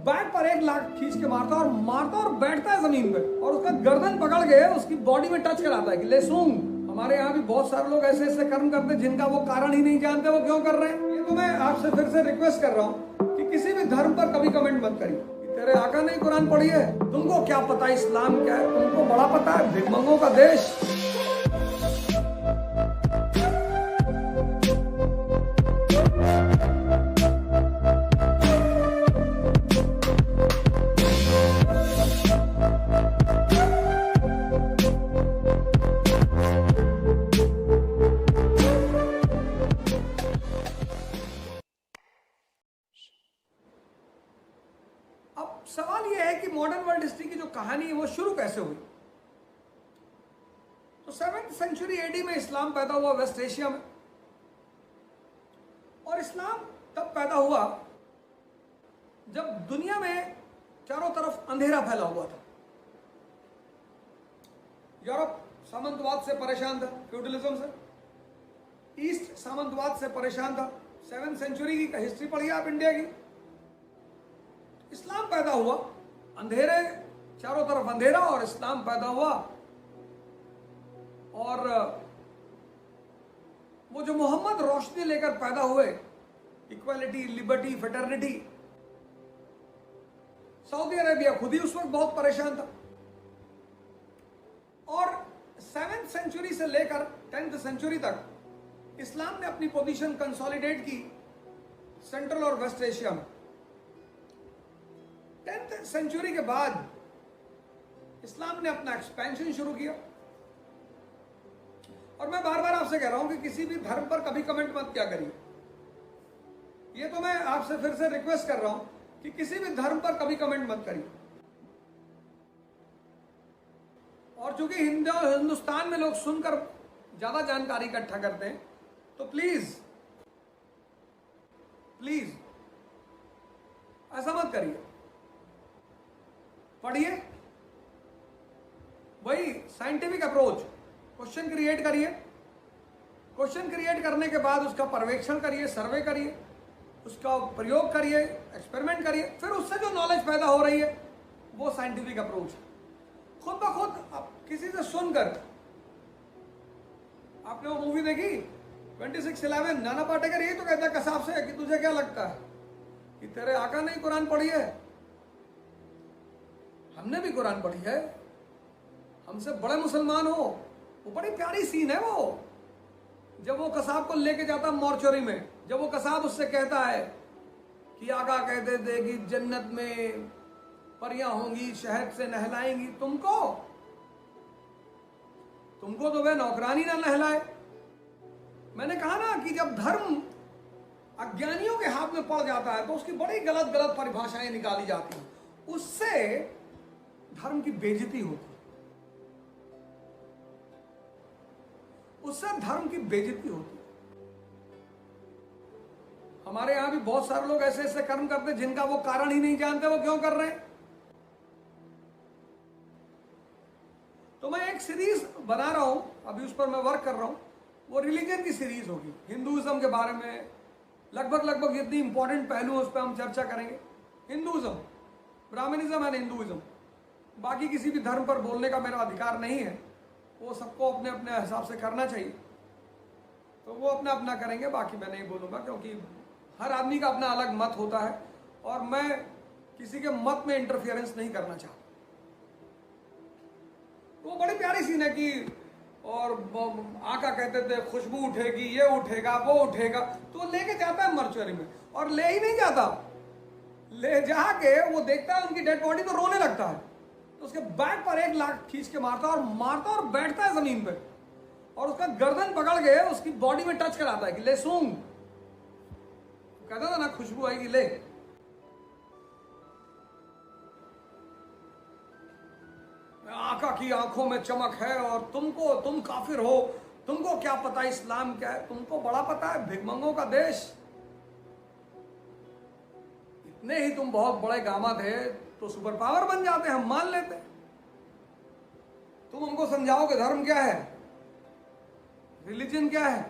Back पर एक लाख खींच के मारता और बैठता है जमीन पे और उसका गर्दन पकड़ के उसकी बॉडी में टच कराता है कि ले सूंघ। हमारे यहाँ भी बहुत सारे लोग ऐसे ऐसे कर्म करते हैं जिनका वो कारण ही नहीं जानते वो क्यों कर रहे हैं। ये तो मैं आपसे फिर से रिक्वेस्ट कर रहा हूँ कि किसी भी धर्म पर कभी कमेंट मत करिए। तेरे आका ने कुरान पढ़ी है, तुमको क्या पता इस्लाम क्या है, तुमको बड़ा पता है भिखमंगों का देश। अब सवाल यह है कि मॉडर्न वर्ल्ड हिस्ट्री की जो कहानी है वो शुरू कैसे हुई। तो 7th सेंचुरी एडी में इस्लाम पैदा हुआ वेस्ट एशिया में, और इस्लाम तब पैदा हुआ जब दुनिया में चारों तरफ अंधेरा फैला हुआ था। यूरोप सामंतवाद से परेशान था, फ्यूडलिज्म से। ईस्ट सामंतवाद से परेशान था। 7th सेंचुरी की हिस्ट्री पढ़िए आप इंडिया की। इस्लाम पैदा हुआ, अंधेरे चारों तरफ अंधेरा और इस्लाम पैदा हुआ। और वो जो मोहम्मद रोशनी लेकर पैदा हुए, equality, liberty, fraternity, Saudi Arabia खुद ही उस वक्त बहुत परेशान था। और 7th सेंचुरी से लेकर 10th सेंचुरी तक इस्लाम ने अपनी पोजीशन कंसोलिडेट की सेंट्रल और वेस्ट एशिया में। 10th सेंचुरी के बाद इस्लाम ने अपना एक्सपेंशन शुरू किया। और मैं बार बार आपसे कह रहा हूं कि किसी भी धर्म पर कभी कमेंट मत क्या करिए। ये तो मैं आपसे फिर से रिक्वेस्ट कर रहा हूं कि किसी भी धर्म पर कभी कमेंट मत करिए। और चूंकि हिंदुस्तान में लोग सुनकर ज्यादा जानकारी इकट्ठा करते हैं, तो प्लीज प्लीज ऐसा मत करिए। पढ़िए वही साइंटिफिक अप्रोच, क्वेश्चन क्रिएट करिए। क्वेश्चन क्रिएट करने के बाद उसका पर्यवेक्षण करिए, सर्वे करिए, उसका प्रयोग करिए, एक्सपेरिमेंट करिए, फिर उससे जो नॉलेज पैदा हो रही है वो साइंटिफिक अप्रोच है। खुद ब खुद आप किसी से सुनकर, आपने वो मूवी देखी 2611, नाना पाटेकर यही तो कहता है कसाब से कि तुझे क्या लगता है कि तेरे आका ने कुरान पढ़ी है। हमने भी कुरान पढ़ी है, हमसे बड़े मुसलमान हो। वो बड़ी प्यारी सीन है वो, जब वो कसाब को लेके जाता मॉर्चरी में, जब वो कसाब उससे कहता है कि आका कहते थे कि जन्नत में परियां होंगी, शहद से नहलाएंगी तुमको तो वह नौकरानी ना नहलाए। मैंने कहा ना कि जब धर्म अज्ञानियों के हाथ में पड़ जाता है तो उसकी बड़ी गलत गलत परिभाषाएं निकाली जाती हैं, उससे धर्म की बेइज्जती होती है, उससे धर्म की बेइज्जती होती है। हमारे यहां भी बहुत सारे लोग ऐसे ऐसे कर्म करते हैं जिनका वो कारण ही नहीं जानते वो क्यों कर रहे हैं। तो मैं एक सीरीज बना रहा हूं, अभी उस पर मैं वर्क कर रहा हूं। वो रिलीजन की सीरीज होगी, हिंदुइज्म के बारे में लगभग जितनी इंपॉर्टेंट पहलू है उस पर हम चर्चा करेंगे। Hinduism, Brahmanism and Hinduism. बाकी किसी भी धर्म पर बोलने का मेरा अधिकार नहीं है, वो सबको अपने अपने हिसाब से करना चाहिए, तो वो अपना अपना करेंगे, बाकी मैं नहीं बोलूँगा, क्योंकि हर आदमी का अपना अलग मत होता है और मैं किसी के मत में इंटरफियरेंस नहीं करना चाहता। तो वो बड़ी प्यारी सीन है कि और आका कहते थे खुशबू उठेगी, ये उठेगा, वो उठेगा, तो लेके जाता है मर्चुरी में, और ले ही नहीं जाता, ले जाके वो देखता है उनकी डेड बॉडी तो रोने लगता है, तो उसके बैक पर एक लाख खींच के मारता और बैठता है जमीन पे, और उसका गर्दन पकड़ के उसकी बॉडी में टच कराता है कि ले सूंघ। कहता था ना खुशबू आएगी, ले। आका की आंखों में चमक है और तुम काफिर हो, तुमको क्या पता इस्लाम क्या है, तुमको बड़ा पता है भिखमंगों का देश। इतने ही तुम बहुत बड़े गामा थे तो सुपर पावर बन जाते, हम मान लेते। तुम हमको समझाओ कि धर्म क्या है, रिलीजन क्या है।